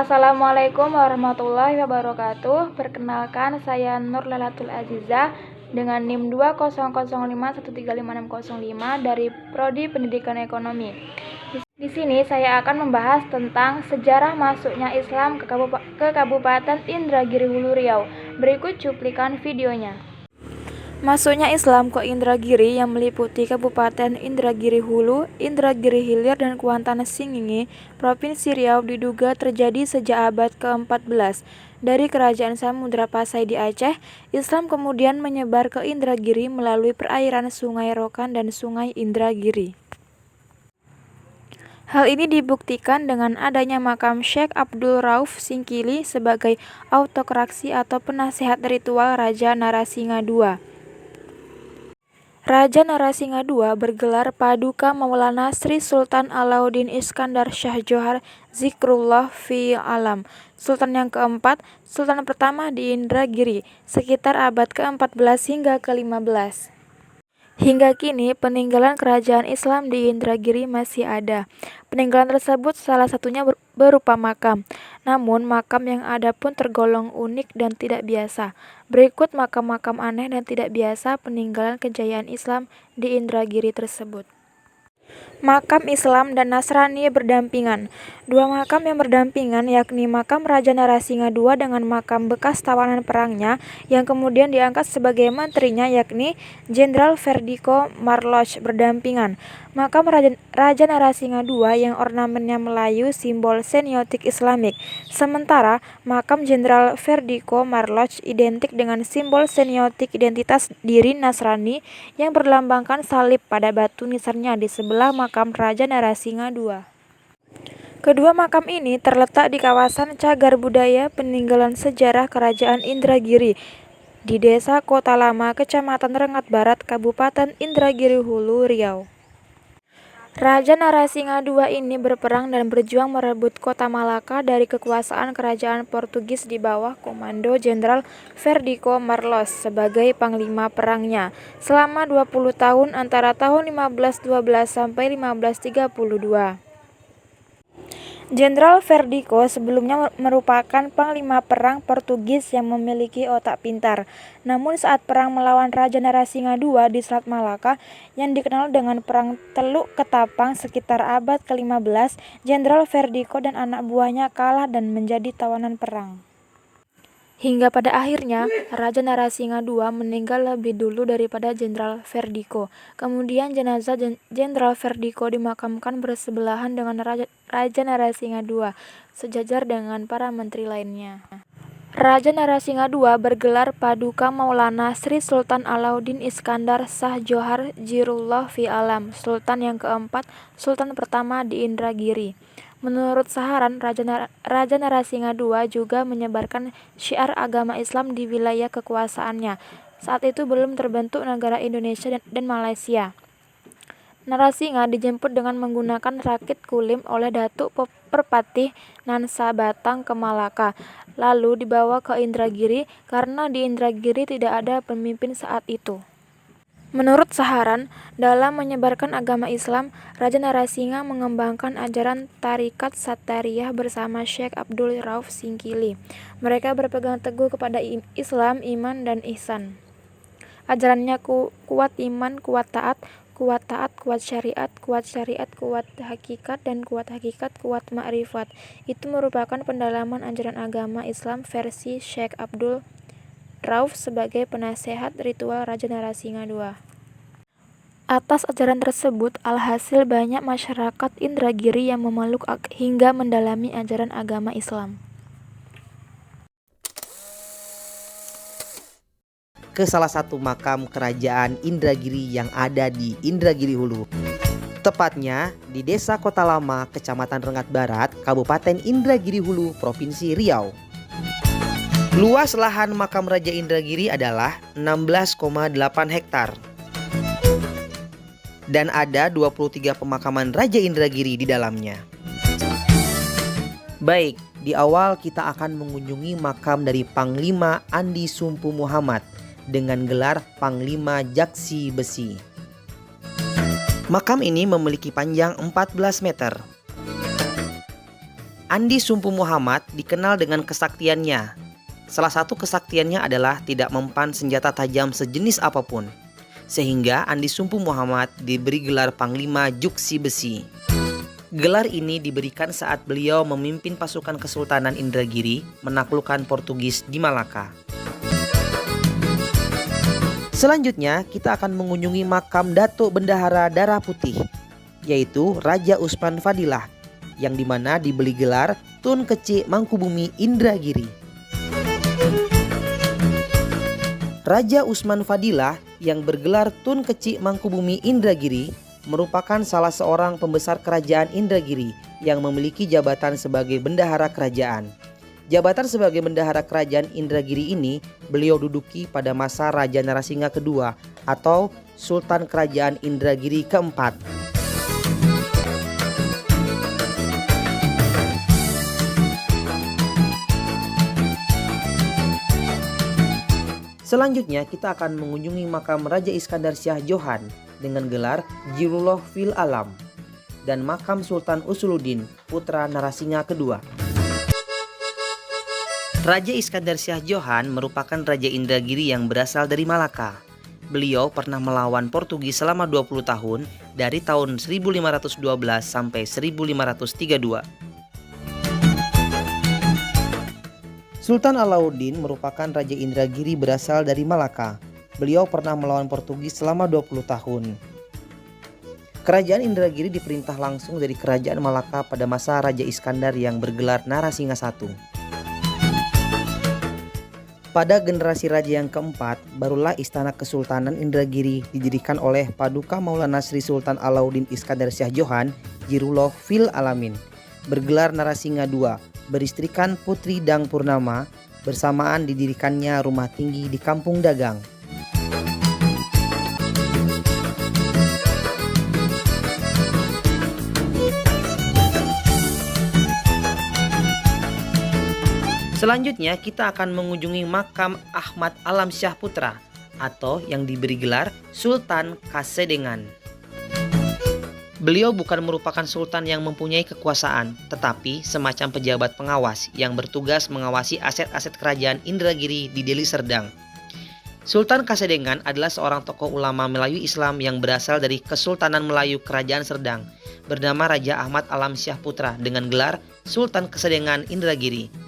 Assalamualaikum warahmatullahi wabarakatuh. Perkenalkan, saya Nur Lailatul Azizah dengan NIM 20051356005 dari Prodi Pendidikan Ekonomi. Di sini saya akan membahas tentang sejarah masuknya Islam ke Kabupaten Indragiri Hulu Riau. Berikut cuplikan videonya. Masuknya Islam ke Indragiri yang meliputi Kabupaten Indragiri Hulu, Indragiri Hilir, dan Kuantan Singingi, Provinsi Riau diduga terjadi sejak abad ke-14. Dari Kerajaan Samudra Pasai di Aceh, Islam kemudian menyebar ke Indragiri melalui perairan Sungai Rokan dan Sungai Indragiri. Hal ini dibuktikan dengan adanya makam Syekh Abdul Rauf Singkili sebagai autokraksi atau penasehat ritual Raja Narasinga II. Raja Narasinga II bergelar Paduka Maulana Sri Sultan Alauddin Iskandar Shah Johar Zikrullah fi Alam, Sultan yang keempat, Sultan pertama di Indragiri, sekitar abad ke-14 hingga ke-15. Hingga kini, peninggalan kerajaan Islam di Indragiri masih ada. Peninggalan tersebut salah satunya berupa makam. Namun, makam yang ada pun tergolong unik dan tidak biasa. Berikut makam-makam aneh dan tidak biasa peninggalan kejayaan Islam di Indragiri tersebut. Makam Islam dan Nasrani berdampingan. Dua makam yang berdampingan yakni makam Raja Narasinga II dengan makam bekas tawanan perangnya yang kemudian diangkat sebagai menterinya yakni Jenderal Verdiko Marloch berdampingan. Makam Raja Narasinga II yang ornamennya Melayu simbol semiotik Islamik. Sementara makam Jenderal Verdiko Marloch identik dengan simbol semiotik identitas diri Nasrani yang berlambangkan salib pada batu nisannya di sebelah makam Raja Narasinga II. Kedua makam ini terletak di kawasan Cagar Budaya Peninggalan Sejarah Kerajaan Indragiri di Desa Kota Lama, Kecamatan Rengat Barat, Kabupaten Indragiri Hulu, Riau. Raja Narasinga II ini berperang dan berjuang merebut kota Malaka dari kekuasaan kerajaan Portugis di bawah komando Jenderal Verdiko Marloch sebagai panglima perangnya selama 20 tahun antara tahun 1512 sampai 1532. Jenderal Verdiko sebelumnya merupakan panglima perang Portugis yang memiliki otak pintar. Namun saat perang melawan Raja Narasinga II di Selat Malaka yang dikenal dengan Perang Teluk Ketapang sekitar abad ke-15, Jenderal Verdiko dan anak buahnya kalah dan menjadi tawanan perang. Hingga pada akhirnya, Raja Narasinga II meninggal lebih dulu daripada Jenderal Verdiko. Kemudian jenazah Jenderal Verdiko dimakamkan bersebelahan dengan Raja Narasinga II, sejajar dengan para menteri lainnya. Raja Narasinga II bergelar Paduka Maulana Sri Sultan Alauddin Iskandar Shah Johar Jirullah fi Alam, Sultan yang keempat, Sultan pertama di Indragiri. Menurut Saharan, Raja Narasinga II juga menyebarkan syiar agama Islam di wilayah kekuasaannya. Saat itu belum terbentuk negara Indonesia dan Malaysia. Narasinga dijemput dengan menggunakan rakit kulim oleh Datuk Perpatih Nansa Batang ke Malaka, lalu dibawa ke Indragiri karena di Indragiri tidak ada pemimpin saat itu. Menurut Saharan, dalam menyebarkan agama Islam, Raja Narasinga mengembangkan ajaran Tarikat Satariyah bersama Syekh Abdul Rauf Singkili. Mereka berpegang teguh kepada Islam, iman, dan ihsan. Ajarannya kuat iman, kuat taat, kuat syariat, kuat hakikat, dan kuat hakikat, kuat ma'rifat. Itu merupakan pendalaman ajaran agama Islam versi Syekh Abdul Rauf sebagai penasehat ritual Raja Narasinga II. Atas ajaran tersebut, alhasil banyak masyarakat Indragiri yang memeluk hingga mendalami ajaran agama Islam. Ke salah satu makam kerajaan Indragiri yang ada di Indragiri Hulu. Tepatnya di Desa Kota Lama, Kecamatan Rengat Barat, Kabupaten Indragiri Hulu, Provinsi Riau. Luas lahan makam Raja Indragiri adalah 16,8 hektar. Dan ada 23 pemakaman Raja Indragiri di dalamnya. Baik, di awal kita akan mengunjungi makam dari Panglima Andi Sumpu Muhammad dengan gelar Panglima Jaksi Besi. Makam ini memiliki panjang 14 meter. Andi Sumpu Muhammad dikenal dengan kesaktiannya. Salah satu kesaktiannya adalah tidak mempan senjata tajam sejenis apapun. Sehingga Andi Sumpu Muhammad diberi gelar Panglima Juksi Besi. Gelar ini diberikan saat beliau memimpin pasukan Kesultanan Indragiri menaklukkan Portugis di Malaka. Selanjutnya kita akan mengunjungi makam Datuk Bendahara Darah Putih, yaitu Raja Usman Fadilah, yang dimana diberi gelar Tun Kecik Mangkubumi Indragiri. Raja Usman Fadilah yang bergelar Tun Kecik Mangkubumi Indragiri merupakan salah seorang pembesar kerajaan Indragiri yang memiliki jabatan sebagai bendahara kerajaan. Jabatan sebagai bendahara kerajaan Indragiri ini beliau duduki pada masa Raja Narasingha kedua atau Sultan Kerajaan Indragiri keempat. Selanjutnya kita akan mengunjungi makam Raja Iskandar Shah Johan dengan gelar Jirullah fil Alam dan makam Sultan Usuluddin putra Narasingha kedua. Raja Iskandar Shah Johan merupakan Raja Indragiri yang berasal dari Malaka. Beliau pernah melawan Portugis selama 20 tahun dari tahun 1512 sampai 1532. Sultan Alauddin merupakan Raja Indragiri berasal dari Malaka. Beliau pernah melawan Portugis selama 20 tahun. Kerajaan Indragiri diperintah langsung dari Kerajaan Malaka pada masa Raja Iskandar yang bergelar Narasingha I. Pada generasi raja yang keempat, barulah Istana Kesultanan Indragiri didirikan oleh Paduka Maulana Sri Sultan Alauddin Iskandar Shah Johan Jirullah fil Alamin, bergelar Narasingha II, beristrikan Putri Dang Purnama. Bersamaan didirikannya rumah tinggi di Kampung Dagang. Selanjutnya kita akan mengunjungi makam Ahmad Alam Shah Putra atau yang diberi gelar Sultan Kasedengan. Beliau bukan merupakan sultan yang mempunyai kekuasaan, tetapi semacam pejabat pengawas yang bertugas mengawasi aset-aset kerajaan Indragiri di Deli Serdang. Sultan Kasedengan adalah seorang tokoh ulama Melayu Islam yang berasal dari Kesultanan Melayu Kerajaan Serdang, bernama Raja Ahmad Alam Shah Putra dengan gelar Sultan Kasedengan Indragiri.